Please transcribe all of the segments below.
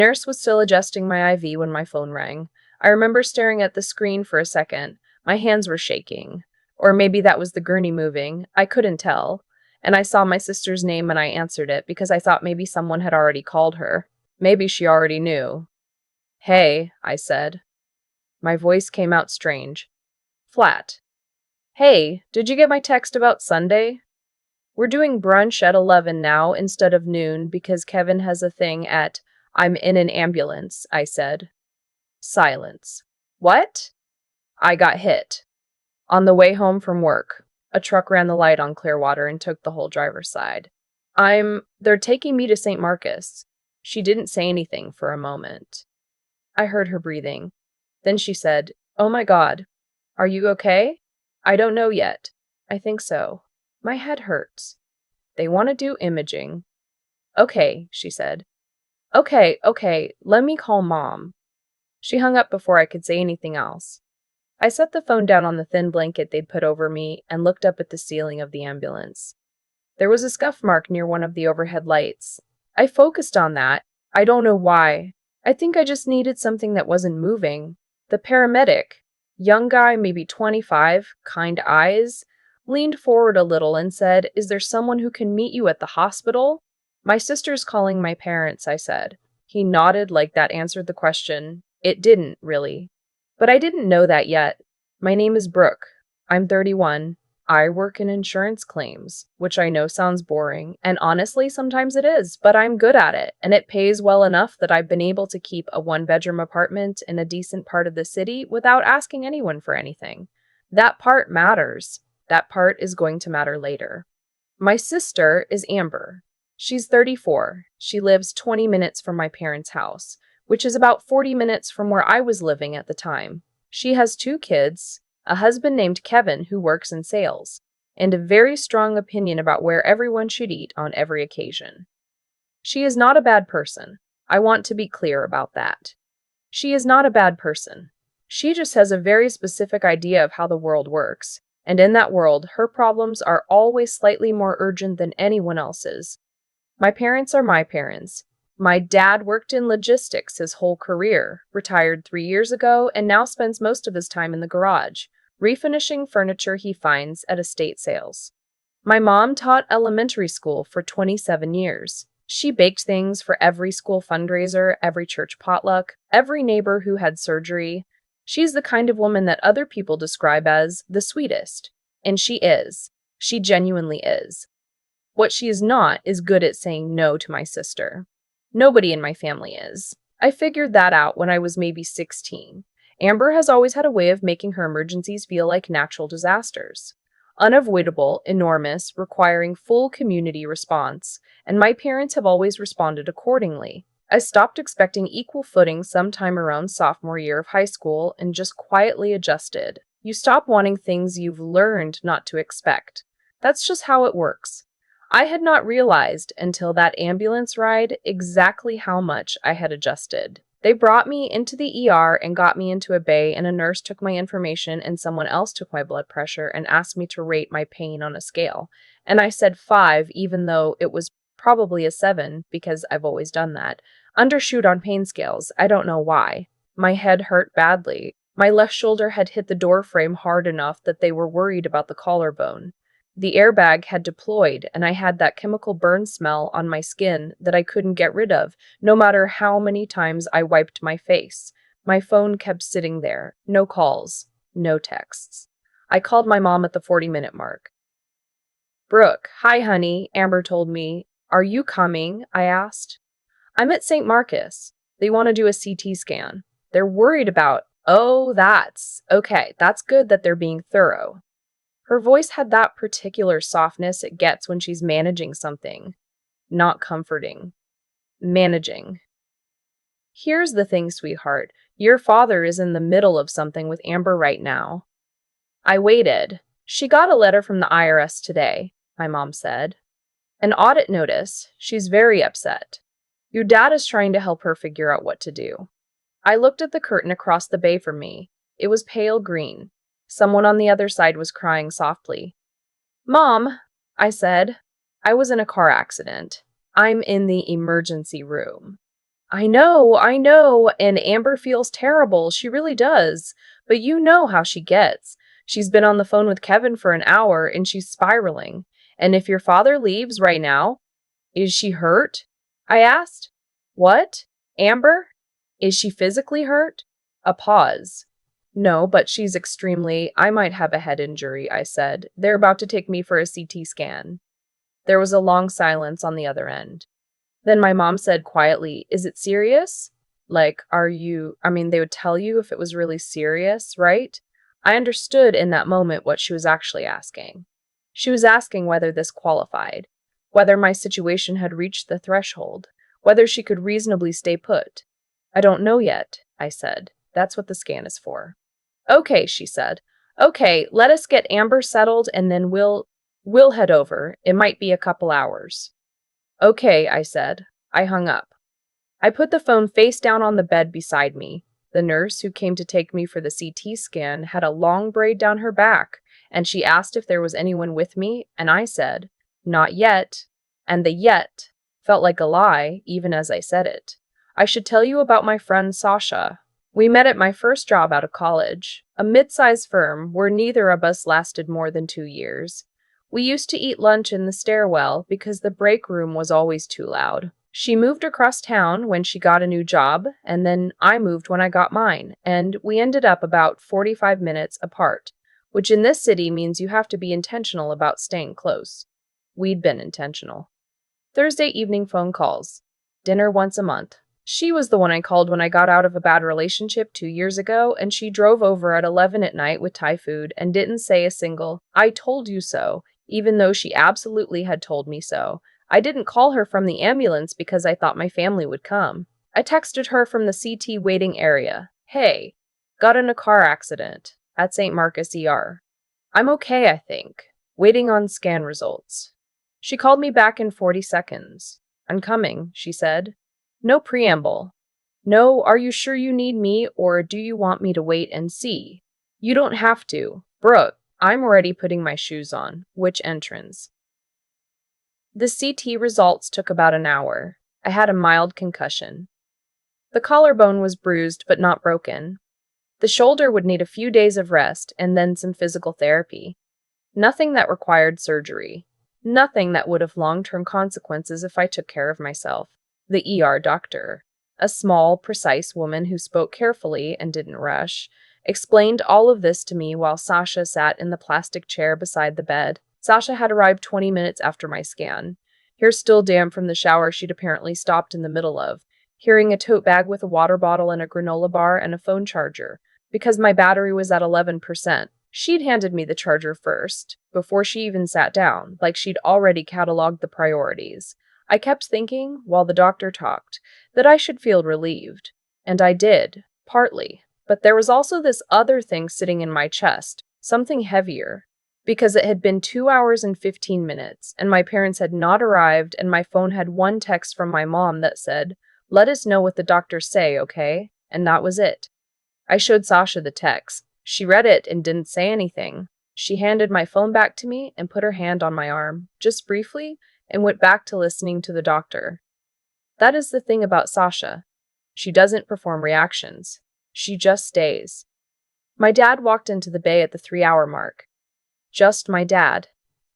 The nurse was still adjusting my IV when my phone rang. I remember staring at the screen for a second. My hands were shaking. Or maybe that was the gurney moving. I couldn't tell. And I saw my sister's name and I answered it because I thought maybe someone had already called her. Maybe she already knew. "Hey," I said. My voice came out strange. Flat. "Hey, did you get my text about Sunday? We're doing brunch at 11 now instead of noon because Kevin has a thing at I'm in an ambulance," I said. Silence. "What?" I got hit. On the way home from work. A truck ran the light on Clearwater and took the whole driver's side. They're taking me to St. Marcus. She didn't say anything for a moment. I heard her breathing. Then she said, "Oh my God. Are you okay?" "I don't know yet. I think so. My head hurts. They want to do imaging." "Okay," she said. Okay, let me call Mom." She hung up before I could say anything else. I set the phone down on the thin blanket they'd put over me and looked up at the ceiling of the ambulance. There was a scuff mark near one of the overhead lights. I focused on that. I don't know why. I think I just needed something that wasn't moving. The paramedic, young guy, maybe 25, kind eyes, leaned forward a little and said, "Is there someone who can meet you at the hospital?" "My sister's calling my parents," I said. He nodded like that answered the question. It didn't, really. But I didn't know that yet. "My name is Brooke. I'm 31. I work in insurance claims," which I know sounds boring, and honestly, sometimes it is, but I'm good at it, and it pays well enough that I've been able to keep a one-bedroom apartment in a decent part of the city without asking anyone for anything. That part matters. That part is going to matter later. My sister is Amber. She's 34. She lives 20 minutes from my parents' house, which is about 40 minutes from where I was living at the time. She has 2 kids, a husband named Kevin who works in sales, and a very strong opinion about where everyone should eat on every occasion. She is not a bad person. I want to be clear about that. She is not a bad person. She just has a very specific idea of how the world works, and in that world, her problems are always slightly more urgent than anyone else's. My parents are my parents. My dad worked in logistics his whole career, retired 3 years ago, and now spends most of his time in the garage, refinishing furniture he finds at estate sales. My mom taught elementary school for 27 years. She baked things for every school fundraiser, every church potluck, every neighbor who had surgery. She's the kind of woman that other people describe as the sweetest. And she is. She genuinely is. What she is not is good at saying no to my sister. Nobody in my family is. I figured that out when I was maybe 16. Amber has always had a way of making her emergencies feel like natural disasters. Unavoidable, enormous, requiring full community response, and my parents have always responded accordingly. I stopped expecting equal footing sometime around sophomore year of high school and just quietly adjusted. You stop wanting things you've learned not to expect. That's just how it works. I had not realized until that ambulance ride exactly how much I had adjusted. They brought me into the ER and got me into a bay, and a nurse took my information and someone else took my blood pressure and asked me to rate my pain on a scale. And I said 5, even though it was probably a 7, because I've always done that. Undershoot on pain scales. I don't know why. My head hurt badly. My left shoulder had hit the door frame hard enough that they were worried about the collarbone. The airbag had deployed, and I had that chemical burn smell on my skin that I couldn't get rid of, no matter how many times I wiped my face. My phone kept sitting there. No calls. No texts. I called my mom at the 40-minute mark. "Brooke, hi honey," Amber told me. "Are you coming?" I asked. "I'm at St. Marcus. They want to do a CT scan. They're worried about." "Oh, that's good that they're being thorough." Her voice had that particular softness it gets when she's managing something. Not comforting. Managing. "Here's the thing, sweetheart. Your father is in the middle of something with Amber right now." I waited. "She got a letter from the IRS today," my mom said. "An audit notice. She's very upset. Your dad is trying to help her figure out what to do." I looked at the curtain across the bay from me. It was pale green. Someone on the other side was crying softly. "Mom," I said. "I was in a car accident. I'm in the emergency room." I know, and Amber feels terrible. She really does. But you know how she gets. She's been on the phone with Kevin for an hour and she's spiraling. And if your father leaves right now, is she hurt? I asked. What? Amber? Is she physically hurt? A pause. No, but she's extremely. I might have a head injury, I said. They're about to take me for a CT scan. There was a long silence on the other end. Then my mom said quietly, "Is it serious?" Like, they would tell you if it was really serious, right? I understood in that moment what she was actually asking. She was asking whether this qualified, whether my situation had reached the threshold, whether she could reasonably stay put. I don't know yet, I said. That's what the scan is for. Okay, she said. Okay, let us get Amber settled and then we'll head over. It might be a couple hours. Okay, I said. I hung up. I put the phone face down on the bed beside me. The nurse who came to take me for the CT scan had a long braid down her back, and she asked if there was anyone with me, and I said, "Not yet." And the "yet" felt like a lie, even as I said it. I should tell you about my friend Sasha. We met at my first job out of college, a mid-sized firm where neither of us lasted more than 2 years. We used to eat lunch in the stairwell because the break room was always too loud. She moved across town when she got a new job, and then I moved when I got mine, and we ended up about 45 minutes apart, which in this city means you have to be intentional about staying close. We'd been intentional. Thursday evening phone calls. Dinner once a month. She was the one I called when I got out of a bad relationship 2 years ago, and she drove over at 11 at night with Thai food and didn't say a single, "I told you so," even though she absolutely had told me so. I didn't call her from the ambulance because I thought my family would come. I texted her from the CT waiting area. "Hey, got in a car accident at St. Marcus ER. I'm okay, I think. Waiting on scan results." She called me back in 40 seconds. "I'm coming," she said. No preamble. No, "Are you sure you need me, or do you want me to wait and see?" You don't have to. Brooke, I'm already putting my shoes on. Which entrance? The CT results took about an hour. I had a mild concussion. The collarbone was bruised but not broken. The shoulder would need a few days of rest and then some physical therapy. Nothing that required surgery. Nothing that would have long-term consequences if I took care of myself. The ER doctor, a small, precise woman who spoke carefully and didn't rush, explained all of this to me while Sasha sat in the plastic chair beside the bed. Sasha had arrived 20 minutes after my scan. Hair still damp from the shower she'd apparently stopped in the middle of, carrying a tote bag with a water bottle and a granola bar and a phone charger, because my battery was at 11%. She'd handed me the charger first, before she even sat down, like she'd already cataloged the priorities. I kept thinking, while the doctor talked, that I should feel relieved. And I did, partly. But there was also this other thing sitting in my chest, something heavier. Because it had been 2 hours and 15 minutes, and my parents had not arrived, and my phone had one text from my mom that said, "Let us know what the doctors say, okay?" And that was it. I showed Sasha the text. She read it and didn't say anything. She handed my phone back to me and put her hand on my arm, just briefly, and went back to listening to the doctor. That is the thing about Sasha. She doesn't perform reactions. She just stays. My dad walked into the bay at the 3-hour mark. Just my dad.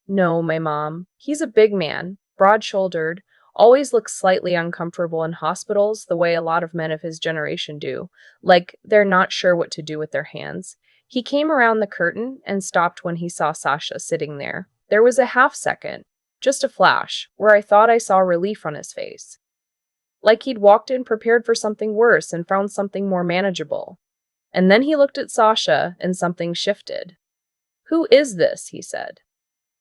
No, my mom. He's a big man, broad-shouldered, always looks slightly uncomfortable in hospitals the way a lot of men of his generation do, like they're not sure what to do with their hands. He came around the curtain and stopped when he saw Sasha sitting there. There was a half second, just a flash, where I thought I saw relief on his face. Like he'd walked in prepared for something worse and found something more manageable. And then he looked at Sasha and something shifted. "Who is this?" he said.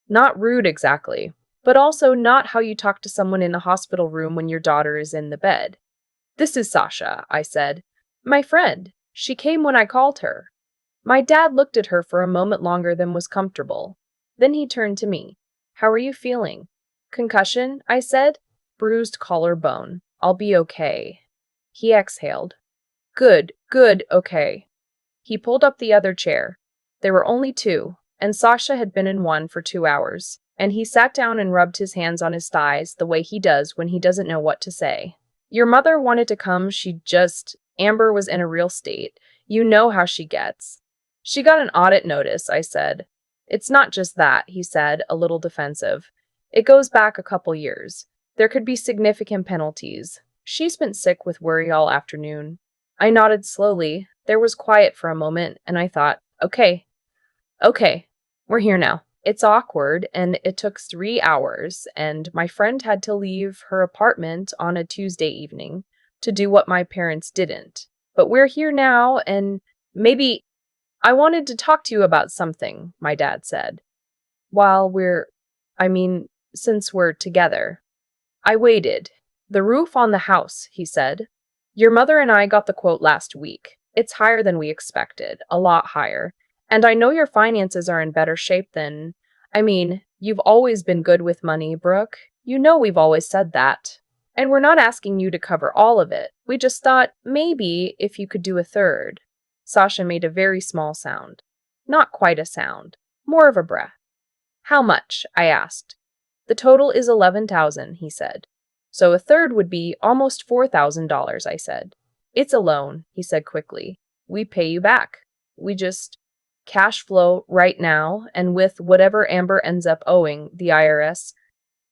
Not rude exactly, but also not how you talk to someone in a hospital room when your daughter is in the bed. "This is Sasha," I said. "My friend. She came when I called her." My dad looked at her for a moment longer than was comfortable. Then he turned to me. "How are you feeling?" "Concussion," I said. "Bruised collarbone. I'll be okay." He exhaled. Good, okay." He pulled up the other chair. There were only two, and Sasha had been in one for 2 hours, and he sat down and rubbed his hands on his thighs the way he does when he doesn't know what to say. Your mother wanted to come, Amber was in a real state. You know how she gets. She got an audit notice, I said. It's not just that, he said, a little defensive. It goes back a couple years. There could be significant penalties. She's been sick with worry all afternoon. I nodded slowly. There was quiet for a moment, and I thought, okay, we're here now. It's awkward, and it took 3 hours, and my friend had to leave her apartment on a Tuesday evening to do what my parents didn't. But we're here now, and maybe I wanted to talk to you about something, my dad said. While I mean, since we're together. I waited. The roof on the house, he said. Your mother and I got the quote last week. It's higher than we expected, a lot higher. And I know your finances are in better shape you've always been good with money, Brooke. You know we've always said that. And we're not asking you to cover all of it. We just thought maybe if you could do a third. Sasha made a very small sound. Not quite a sound. More of a breath. How much? I asked. The total is 11,000, he said. So a third would be almost $4,000, I said. It's a loan, he said quickly. We pay you back. We just cash flow right now, and with whatever Amber ends up owing the IRS.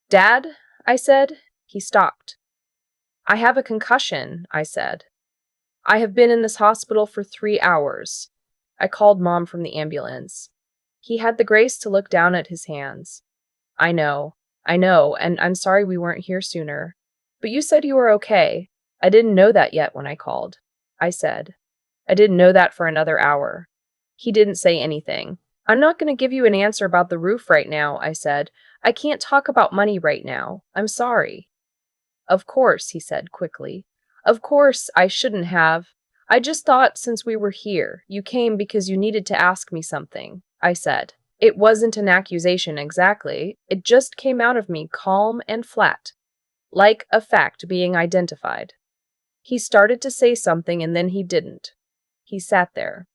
Dad, I said. He stopped. I have a concussion, I said. I have been in this hospital for 3 hours. I called Mom from the ambulance. He had the grace to look down at his hands. I know, and I'm sorry we weren't here sooner. But you said you were okay. I didn't know that yet when I called. I said. I didn't know that for another hour. He didn't say anything. I'm not going to give you an answer about the roof right now, I said. I can't talk about money right now. I'm sorry. Of course, he said quickly. Of course, I shouldn't have. I just thought since we were here, you came because you needed to ask me something, I said. It wasn't an accusation exactly. It just came out of me calm and flat, like a fact being identified. He started to say something and then he didn't. He sat there.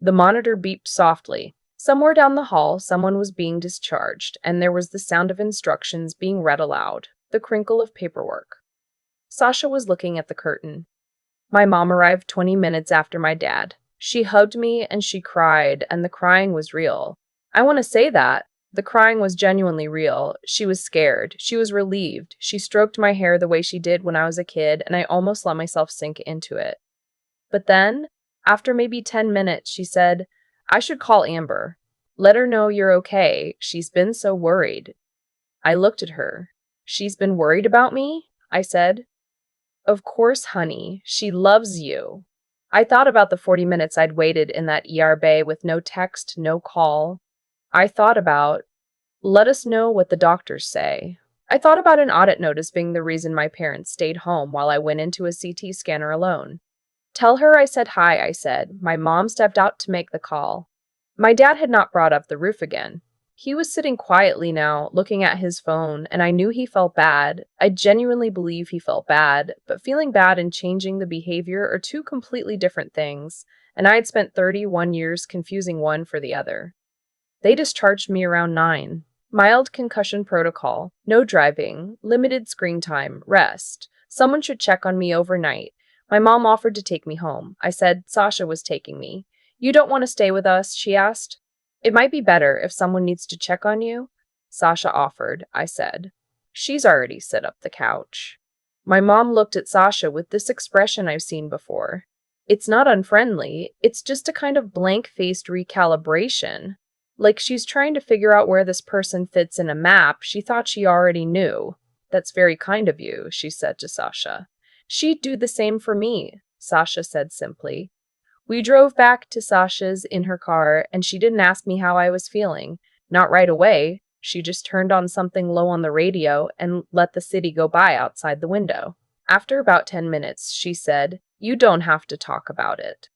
The monitor beeped softly. Somewhere down the hall, someone was being discharged, and there was the sound of instructions being read aloud, the crinkle of paperwork. Sasha was looking at the curtain. My mom arrived 20 minutes after my dad. She hugged me and she cried, and the crying was real. I want to say that. The crying was genuinely real. She was scared. She was relieved. She stroked my hair the way she did when I was a kid, and I almost let myself sink into it. But then, after maybe 10 minutes, she said, I should call Amber. Let her know you're okay. She's been so worried. I looked at her. She's been worried about me? I said. Of course, honey. She loves you. I thought about the 40 minutes I'd waited in that ER bay with no text, no call. I thought about, let us know what the doctors say. I thought about an audit notice being the reason my parents stayed home while I went into a CT scanner alone. Tell her I said hi, I said. My mom stepped out to make the call. My dad had not brought up the roof again. He was sitting quietly now, looking at his phone, and I knew he felt bad. I genuinely believe he felt bad, but feeling bad and changing the behavior are two completely different things, and I had spent 31 years confusing one for the other. They discharged me around 9. Mild concussion protocol, no driving, limited screen time, rest. Someone should check on me overnight. My mom offered to take me home. I said Sasha was taking me. You don't want to stay with us? She asked. It might be better if someone needs to check on you. Sasha offered, I said. She's already set up the couch. My mom looked at Sasha with this expression I've seen before. It's not unfriendly. It's just a kind of blank-faced recalibration. Like she's trying to figure out where this person fits in a map she thought she already knew. That's very kind of you, she said to Sasha. She'd do the same for me, Sasha said simply. We drove back to Sasha's in her car, and she didn't ask me how I was feeling. Not right away. She just turned on something low on the radio and let the city go by outside the window. After about 10 minutes, she said, You don't have to talk about it.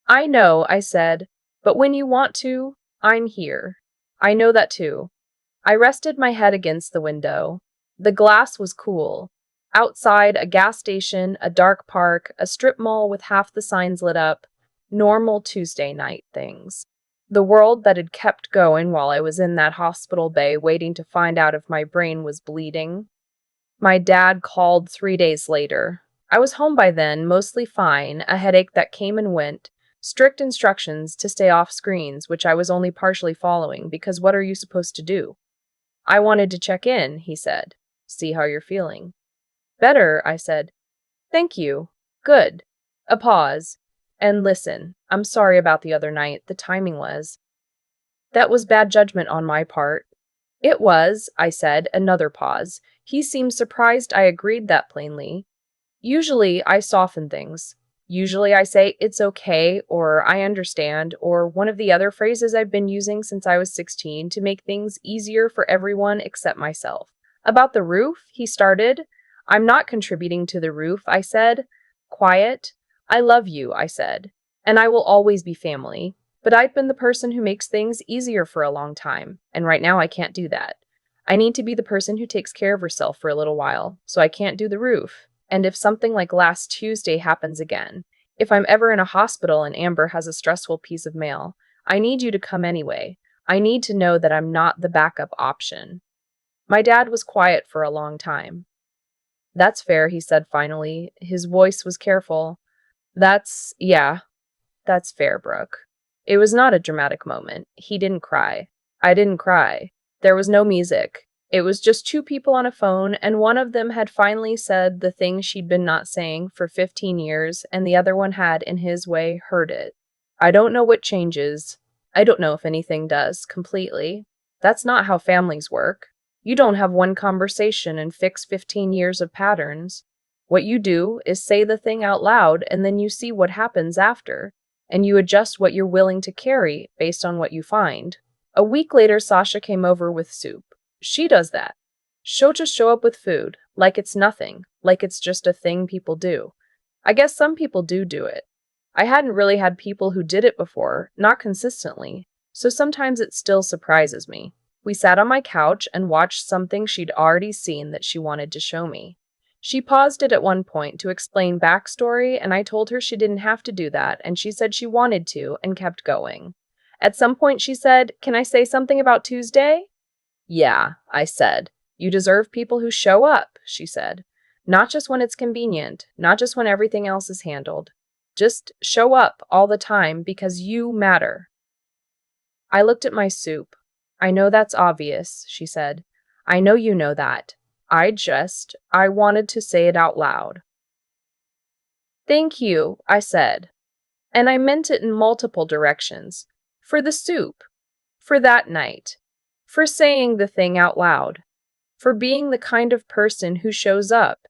I know, I said, but when you want to, I'm here. I know that too. I rested my head against the window. The glass was cool. Outside, a gas station, a dark park, a strip mall with half the signs lit up. Normal Tuesday night things. The world that had kept going while I was in that hospital bay waiting to find out if my brain was bleeding. My dad called 3 days later. I was home by then, mostly fine, a headache that came and went, strict instructions to stay off screens, which I was only partially following because what are you supposed to do? I wanted to check in, he said. See how you're feeling. Better, I said. Thank you. Good. A pause. And listen, I'm sorry about the other night. The timing was. That was bad judgment on my part. It was, I said, another pause. He seemed surprised I agreed that plainly. Usually I soften things. Usually I say, it's okay, or I understand, or one of the other phrases I've been using since I was 16 to make things easier for everyone except myself. About the roof, he started. I'm not contributing to the roof, I said. Quiet. I love you, I said. And I will always be family. But I've been the person who makes things easier for a long time, and right now I can't do that. I need to be the person who takes care of herself for a little while, so I can't do the roof. And if something like last Tuesday happens again, if I'm ever in a hospital and Amber has a stressful piece of mail, I need you to come anyway. I need to know that I'm not the backup option. My dad was quiet for a long time. That's fair, he said finally. His voice was careful. Yeah, that's fair, Brooke. It was not a dramatic moment. He didn't cry. I didn't cry. There was no music. It was just two people on a phone, and one of them had finally said the thing she'd been not saying for 15 years, and the other one had, in his way, heard it. I don't know what changes. I don't know if anything does, completely. That's not how families work. You don't have one conversation and fix 15 years of patterns. What you do is say the thing out loud, and then you see what happens after, and you adjust what you're willing to carry based on what you find. A week later, Sasha came over with soup. She does that. She'll just show up with food, like it's nothing, like it's just a thing people do. I guess some people do it. I hadn't really had people who did it before, not consistently, so sometimes it still surprises me. We sat on my couch and watched something she'd already seen that she wanted to show me. She paused it at one point to explain backstory, and I told her she didn't have to do that, and she said she wanted to, and kept going. At some point she said, "Can I say something about Tuesday?" "Yeah," I said. "You deserve people who show up," she said. "Not just when it's convenient, not just when everything else is handled. Just show up all the time because you matter." I looked at my soup. "I know that's obvious," she said. "I know you know that. I wanted to say it out loud." "Thank you," I said. And I meant it in multiple directions. For the soup. For that night. For saying the thing out loud. For being the kind of person who shows up.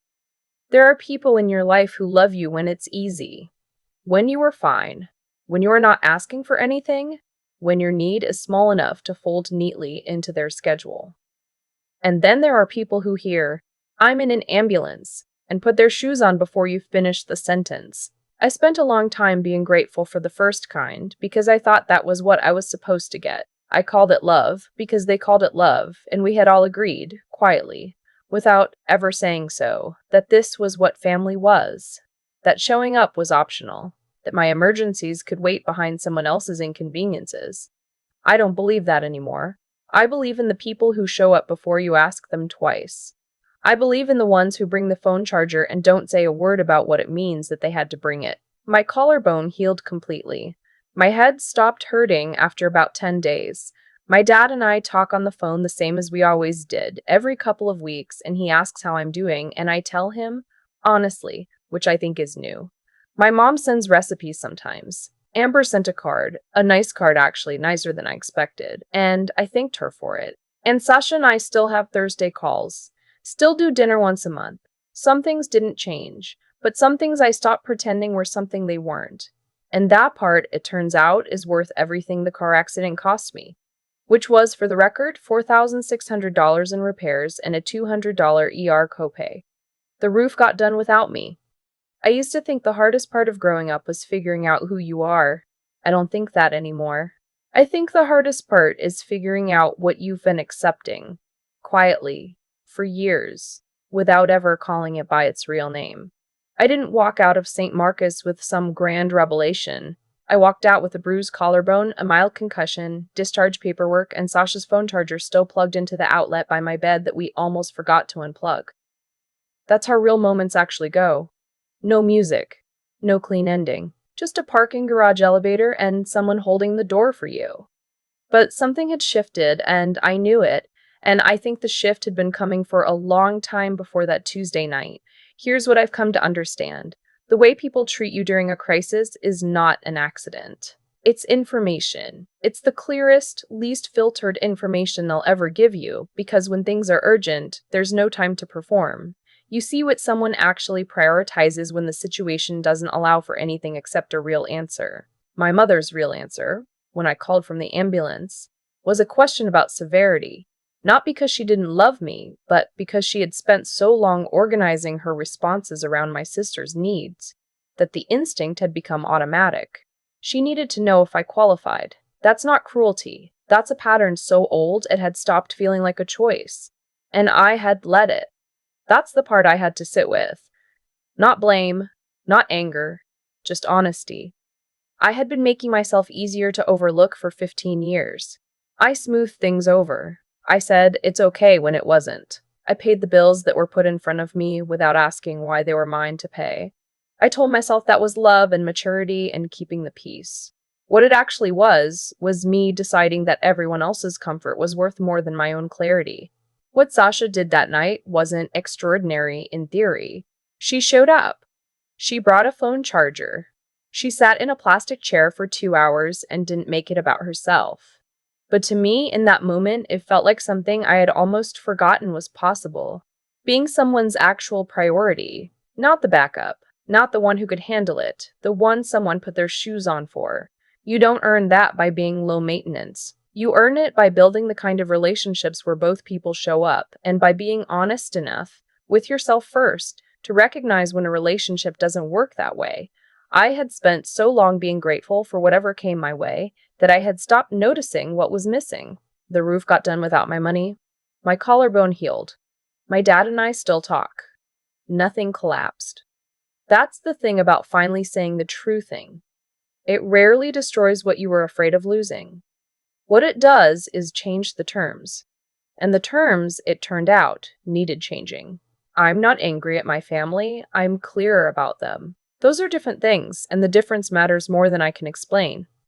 There are people in your life who love you when it's easy. When you are fine. When you are not asking for anything. When your need is small enough to fold neatly into their schedule. And then there are people who hear, "I'm in an ambulance," and put their shoes on before you finish the sentence. I spent a long time being grateful for the first kind, because I thought that was what I was supposed to get. I called it love, because they called it love, and we had all agreed, quietly, without ever saying so, that this was what family was. That showing up was optional. That my emergencies could wait behind someone else's inconveniences. I don't believe that anymore. I believe in the people who show up before you ask them twice. I believe in the ones who bring the phone charger and don't say a word about what it means that they had to bring it. My collarbone healed completely. My head stopped hurting after about 10 days. My dad and I talk on the phone the same as we always did, every couple of weeks, and he asks how I'm doing, and I tell him, honestly, which I think is new. My mom sends recipes sometimes. Amber sent a card, a nice card actually, nicer than I expected, and I thanked her for it. And Sasha and I still have Thursday calls. Still do dinner once a month. Some things didn't change, but some things I stopped pretending were something they weren't. And that part, it turns out, is worth everything the car accident cost me. Which was, for the record, $4,600 in repairs and a $200 ER copay. The roof got done without me. I used to think the hardest part of growing up was figuring out who you are. I don't think that anymore. I think the hardest part is figuring out what you've been accepting, quietly, for years, without ever calling it by its real name. I didn't walk out of St. Marcus with some grand revelation. I walked out with a bruised collarbone, a mild concussion, discharge paperwork, and Sasha's phone charger still plugged into the outlet by my bed that we almost forgot to unplug. That's how real moments actually go. No music, no clean ending, just a parking garage elevator and someone holding the door for you. But something had shifted, and I knew it, and I think the shift had been coming for a long time before that Tuesday night. Here's what I've come to understand. The way people treat you during a crisis is not an accident. It's information. It's the clearest, least filtered information they'll ever give you, because when things are urgent, there's no time to perform. You see what someone actually prioritizes when the situation doesn't allow for anything except a real answer. My mother's real answer, when I called from the ambulance, was a question about severity. Not because she didn't love me, but because she had spent so long organizing her responses around my sister's needs that the instinct had become automatic. She needed to know if I qualified. That's not cruelty. That's a pattern so old it had stopped feeling like a choice. And I had let it. That's the part I had to sit with. Not blame, not anger, just honesty. I had been making myself easier to overlook for 15 years. I smoothed things over. I said it's okay when it wasn't. I paid the bills that were put in front of me without asking why they were mine to pay. I told myself that was love and maturity and keeping the peace. What it actually was me deciding that everyone else's comfort was worth more than my own clarity. What Sasha did that night wasn't extraordinary in theory. She showed up. She brought a phone charger. She sat in a plastic chair for 2 hours and didn't make it about herself. But to me, in that moment, it felt like something I had almost forgotten was possible. Being someone's actual priority, not the backup, not the one who could handle it, the one someone put their shoes on for. You don't earn that by being low maintenance. You earn it by building the kind of relationships where both people show up, and by being honest enough, with yourself first, to recognize when a relationship doesn't work that way. I had spent so long being grateful for whatever came my way that I had stopped noticing what was missing. The roof got done without my money. My collarbone healed. My dad and I still talk. Nothing collapsed. That's the thing about finally saying the true thing. It rarely destroys what you were afraid of losing. What it does is change the terms. And the terms, it turned out, needed changing. I'm not angry at my family. I'm clearer about them. Those are different things, and the difference matters more than I can explain.